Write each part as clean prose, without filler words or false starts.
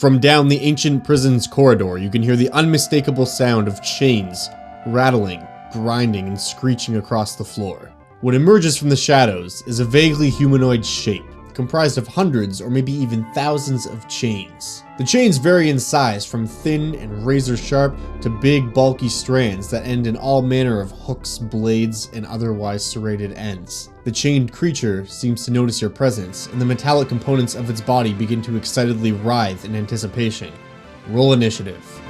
From down the ancient prison's corridor, you can hear the unmistakable sound of chains rattling, grinding, and screeching across the floor. What emerges from the shadows is a vaguely humanoid shape, comprised of hundreds or maybe even thousands of chains. The chains vary in size from thin and razor sharp to big bulky strands that end in all manner of hooks, blades, and otherwise serrated ends. The chained creature seems to notice your presence, and the metallic components of its body begin to excitedly writhe in anticipation. Roll initiative.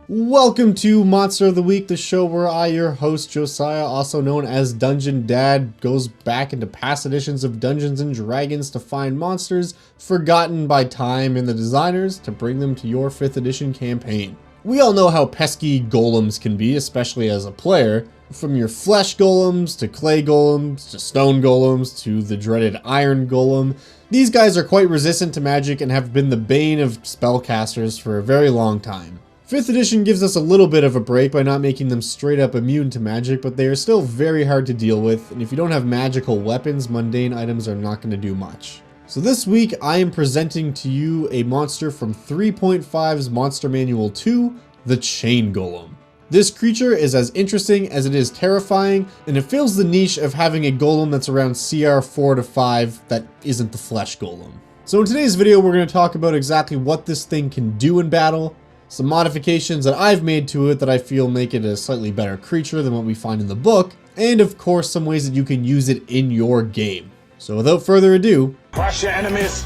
Welcome to Monster of the Week, the show where I, your host Josiah, also known as Dungeon Dad, goes back into past editions of Dungeons & Dragons to find monsters forgotten by time and the designers to bring them to your 5th edition campaign. We all know how pesky golems can be, especially as a player. From your flesh golems, to clay golems, to stone golems, to the dreaded iron golem. These guys are quite resistant to magic and have been the bane of spellcasters for a very long time. 5th edition gives us a little bit of a break by not making them straight up immune to magic, but they are still very hard to deal with, and if you don't have magical weapons, mundane items are not going to do much. So this week, I am presenting to you a monster from 3.5's Monster Manual 2, the Chain Golem. This creature is as interesting as it is terrifying, and it fills the niche of having a golem that's around CR 4 to 5 that isn't the flesh golem. So in today's video, we're going to talk about exactly what this thing can do in battle, some modifications that I've made to it that I feel make it a slightly better creature than what we find in the book, and of course some ways that you can use it in your game. So without further ado, crush your enemies,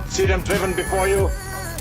see them driven before you,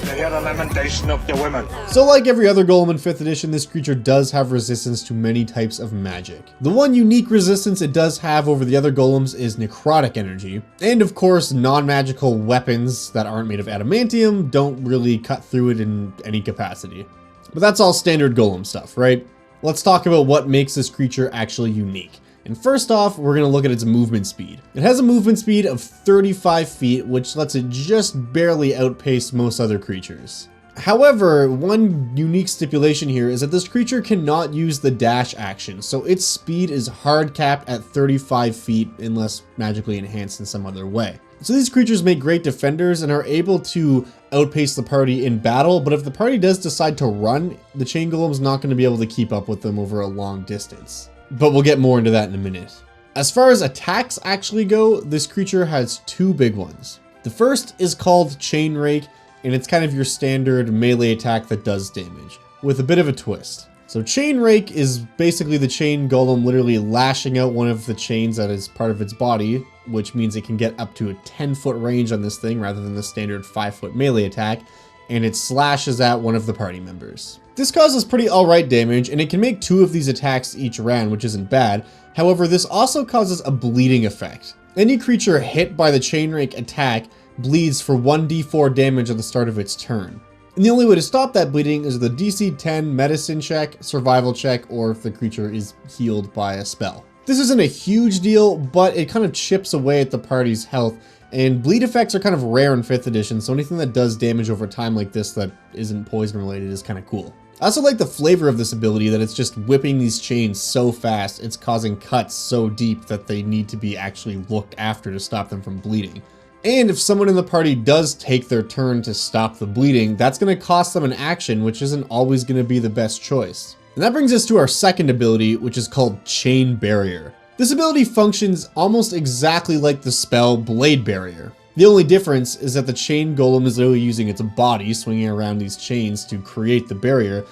and hear the lamentation of the women. So like every other golem in 5th edition, this creature does have resistance to many types of magic. The one unique resistance it does have over the other golems is necrotic energy, and of course non-magical weapons that aren't made of adamantium don't really cut through it in any capacity. But that's all standard golem stuff, right? Let's talk about what makes this creature actually unique. And first off, we're going to look at its movement speed. It has a movement speed of 35 feet, which lets it just barely outpace most other creatures. However, one unique stipulation here is that this creature cannot use the dash action, so its speed is hard capped at 35 feet unless magically enhanced in some other way. So these creatures make great defenders and are able to outpace the party in battle, but if the party does decide to run, the Chain Golem's not going to be able to keep up with them over a long distance. But we'll get more into that in a minute. As far as attacks actually go, this creature has two big ones. The first is called Chain Rake, and it's kind of your standard melee attack that does damage, with a bit of a twist. So Chain Rake is basically the Chain Golem literally lashing out one of the chains that is part of its body, which means it can get up to a 10-foot range on this thing rather than the standard 5-foot melee attack, and it slashes at one of the party members. This causes pretty alright damage, and it can make 2 of these attacks each round, which isn't bad. However, this also causes a bleeding effect. Any creature hit by the Chainrake attack bleeds for 1d4 damage at the start of its turn. And the only way to stop that bleeding is the DC 10 medicine check, survival check, or if the creature is healed by a spell. This isn't a huge deal, but it kind of chips away at the party's health, and bleed effects are kind of rare in 5th edition, so anything that does damage over time like this that isn't poison related is kind of cool. I also like the flavor of this ability, that it's just whipping these chains so fast, it's causing cuts so deep that they need to be actually looked after to stop them from bleeding. And if someone in the party does take their turn to stop the bleeding, that's going to cost them an action, which isn't always going to be the best choice. And that brings us to our second ability, which is called Chain Barrier. This ability functions almost exactly like the spell Blade Barrier. The only difference is that the Chain Golem is literally using its body swinging around these chains to create the barrier,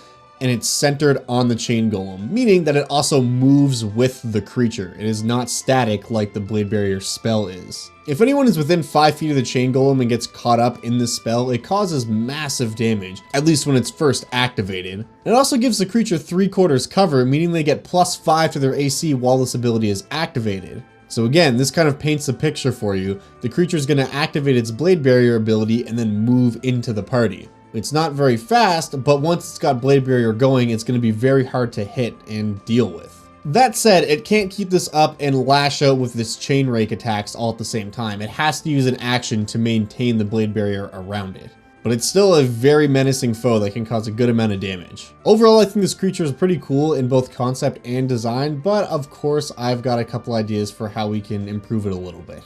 and it's centered on the Chain Golem, meaning that it also moves with the creature. It is not static like the Blade Barrier spell is. If anyone is within 5 feet of the Chain Golem and gets caught up in this spell, it causes massive damage, at least when it's first activated. It also gives the creature 3/4 cover, meaning they get +5 to their AC while this ability is activated. So again, this kind of paints a picture for you. The creature is going to activate its Blade Barrier ability and then move into the party. It's not very fast, but once it's got Blade Barrier going, it's going to be very hard to hit and deal with. That said, it can't keep this up and lash out with this Chain Rake attacks all at the same time. It has to use an action to maintain the Blade Barrier around it. but it's still a very menacing foe that can cause a good amount of damage. Overall, I think this creature is pretty cool in both concept and design, but of course, I've got a couple ideas for how we can improve it a little bit.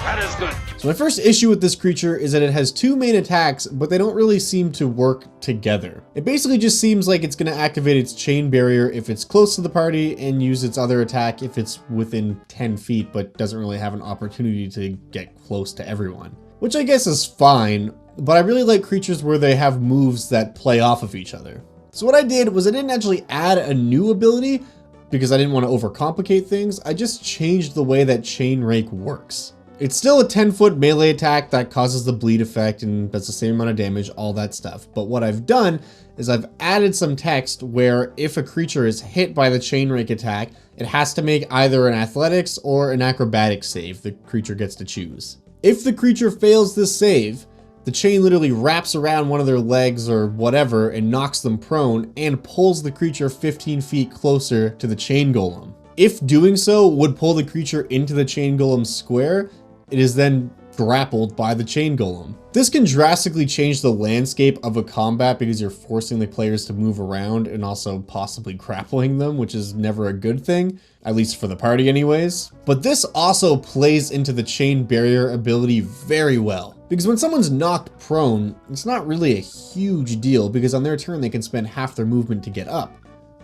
That is good. So my first issue with this creature is that it has 2 main attacks, but they don't really seem to work together. It basically just seems like it's going to activate its chain barrier if it's close to the party and use its other attack if it's within 10 feet, but doesn't really have an opportunity to get close to everyone. Which I guess is fine, but I really like creatures where they have moves that play off of each other. So what I did was I didn't actually add a new ability because I didn't want to overcomplicate things. I just changed the way that Chain Rake works. It's still a 10-foot melee attack that causes the bleed effect and does the same amount of damage, all that stuff. But what I've done is I've added some text where if a creature is hit by the Chain Rake attack, it has to make either an athletics or an acrobatics save the creature gets to choose. If the creature fails this save, the chain literally wraps around one of their legs or whatever and knocks them prone and pulls the creature 15 feet closer to the chain golem. If doing so would pull the creature into the chain golem's square, it is then grappled by the chain golem. This can drastically change the landscape of a combat because you're forcing the players to move around and also possibly grappling them, which is never a good thing, at least for the party anyways. But this also plays into the chain barrier ability very well, because when someone's knocked prone, it's not really a huge deal because on their turn they can spend half their movement to get up,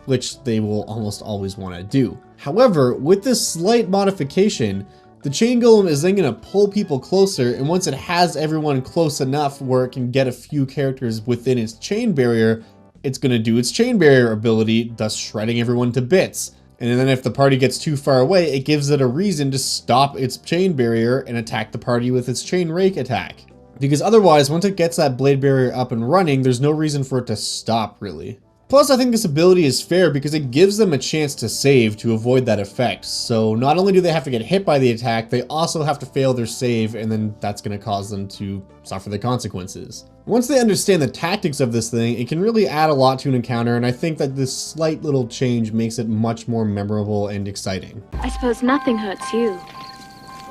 which they will almost always want to do. However, with this slight modification, the chain golem is then going to pull people closer, and once it has everyone close enough where it can get a few characters within its chain barrier, it's going to do its chain barrier ability, thus shredding everyone to bits. And then if the party gets too far away, it gives it a reason to stop its chain barrier and attack the party with its chain rake attack. Because otherwise, once it gets that blade barrier up and running, there's no reason for it to stop really. Plus, I think this ability is fair because it gives them a chance to save to avoid that effect. So not only do they have to get hit by the attack, they also have to fail their save, and then that's going to cause them to suffer the consequences. Once they understand the tactics of this thing, it can really add a lot to an encounter, and I think that this slight little change makes it much more memorable and exciting. I suppose nothing hurts you.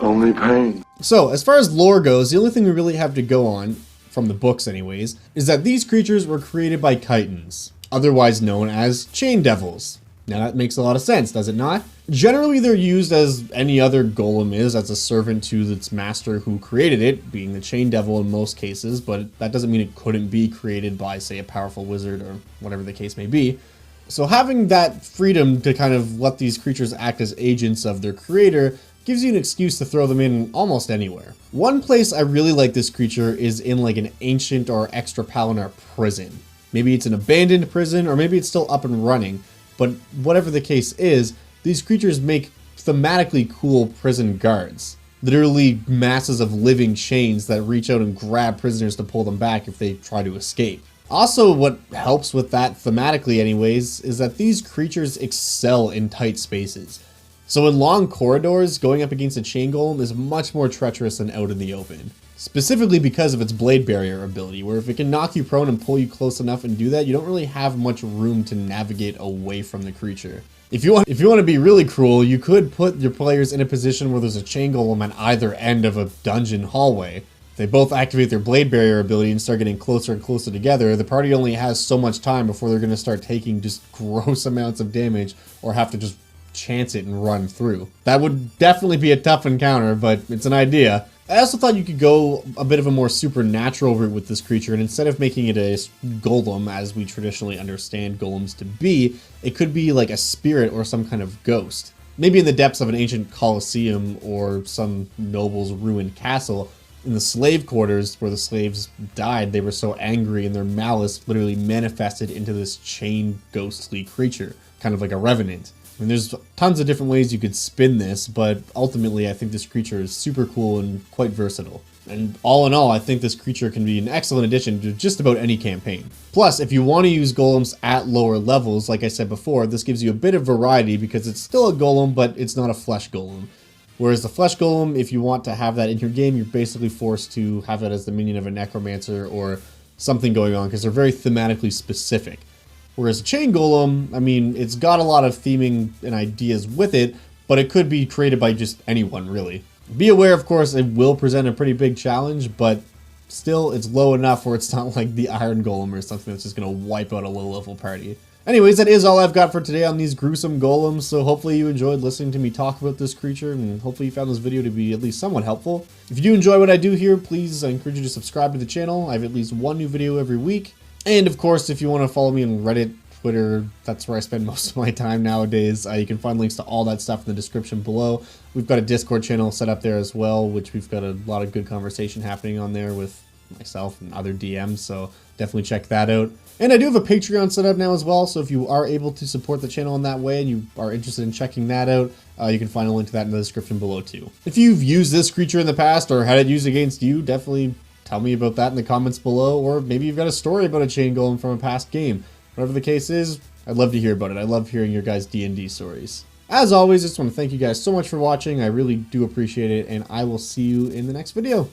Only pain. So, as far as lore goes, the only thing we really have to go on, from the books anyways, is that these creatures were created by chitons, otherwise known as chain devils. Now that makes a lot of sense, does it not? Generally they're used as any other golem is, as a servant to its master who created it, being the chain devil in most cases, but that doesn't mean it couldn't be created by, say, a powerful wizard or whatever the case may be. So having that freedom to kind of let these creatures act as agents of their creator gives you an excuse to throw them in almost anywhere. One place I really like this creature is in like an ancient or extrapalanar prison. Maybe it's an abandoned prison, or maybe it's still up and running, but whatever the case is, these creatures make thematically cool prison guards. Literally masses of living chains that reach out and grab prisoners to pull them back if they try to escape. Also, what helps with that thematically anyways, is that these creatures excel in tight spaces. So in long corridors, going up against a chain golem is much more treacherous than out in the open. Specifically because of its blade barrier ability, where if it can knock you prone and pull you close enough and do that, you don't really have much room to navigate away from the creature. If you want to be really cruel, you could put your players in a position where there's a chain golem on either end of a dungeon hallway. They both activate their blade barrier ability and start getting closer and closer together. The party only has so much time before they're going to start taking just gross amounts of damage or have to just chance it and run through. That would definitely be a tough encounter, but it's an idea. I also thought you could go a bit of a more supernatural route with this creature, and instead of making it a golem as we traditionally understand golems to be, it could be like a spirit or some kind of ghost. Maybe in the depths of an ancient coliseum or some noble's ruined castle. In the slave quarters where the slaves died, they were so angry and their malice literally manifested into this chain ghostly creature, kind of like a revenant. I mean, there's tons of different ways you could spin this, but ultimately I think this creature is super cool and quite versatile. And all in all, I think this creature can be an excellent addition to just about any campaign. Plus, if you want to use golems at lower levels, like I said before, this gives you a bit of variety because it's still a golem, but it's not a flesh golem. Whereas the flesh golem, if you want to have that in your game, you're basically forced to have it as the minion of a necromancer or something going on because they're very thematically specific. Whereas a chain golem, I mean, it's got a lot of theming and ideas with it, but it could be created by just anyone, really. Be aware, of course, it will present a pretty big challenge, but still, it's low enough where it's not like the Iron Golem or something that's just going to wipe out a low-level party. Anyways, that is all I've got for today on these gruesome golems, so hopefully you enjoyed listening to me talk about this creature, and hopefully you found this video to be at least somewhat helpful. If you do enjoy what I do here, please, I encourage you to subscribe to the channel. I have at least one new video every week. And of course, if you want to follow me on Reddit, Twitter, that's where I spend most of my time nowadays. You can find links to all that stuff in the description below. We've got a Discord channel set up there as well, which we've got a lot of good conversation happening on there with myself and other DMs, so definitely check that out. And I do have a Patreon set up now as well, so if you are able to support the channel in that way and you are interested in checking that out, you can find a link to that in the description below too. If you've used this creature in the past or had it used against you, definitely tell me about that in the comments below, or maybe you've got a story about a chain golem from a past game. Whatever the case is, I'd love to hear about it. I love hearing your guys' D&D stories. As always, I just want to thank you guys so much for watching. I really do appreciate it, and I will see you in the next video.